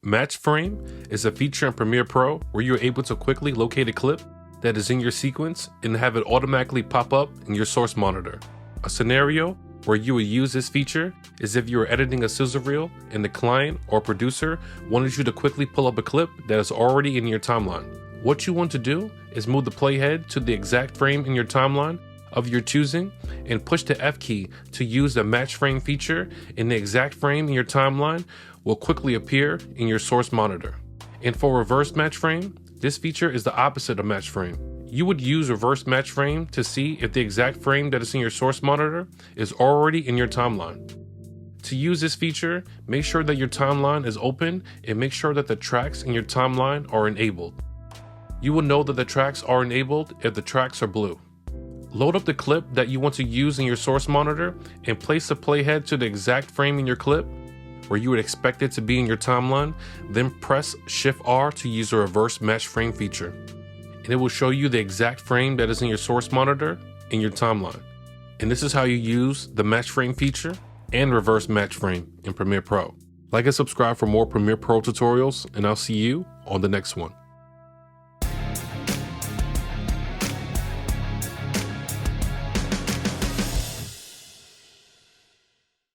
Match frame is a feature in Premiere Pro where you're able to quickly locate a clip that is in your sequence and have it automatically pop up in your source monitor. A scenario where you would use this feature is if you were editing a sizzle reel and the client or producer wanted you to quickly pull up a clip that is already in your timeline. What you want to do is move the playhead to the exact frame in your timeline of your choosing and push the F key to use the match frame feature, and the exact frame in your timeline will quickly appear in your source monitor. And for reverse match frame, this feature is the opposite of match frame. You would use reverse match frame to see if the exact frame that is in your source monitor is already in your timeline. To use this feature, make sure that your timeline is open and make sure that the tracks in your timeline are enabled. You will know that the tracks are enabled if the tracks are blue. Load up the clip that you want to use in your source monitor and place the playhead to the exact frame in your clip where you would expect it to be in your timeline, then press Shift R to use the reverse match frame feature. And it will show you the exact frame that is in your source monitor in your timeline. And this is how you use the match frame feature and reverse match frame in Premiere Pro. Like and subscribe for more Premiere Pro tutorials, and I'll see you on the next one.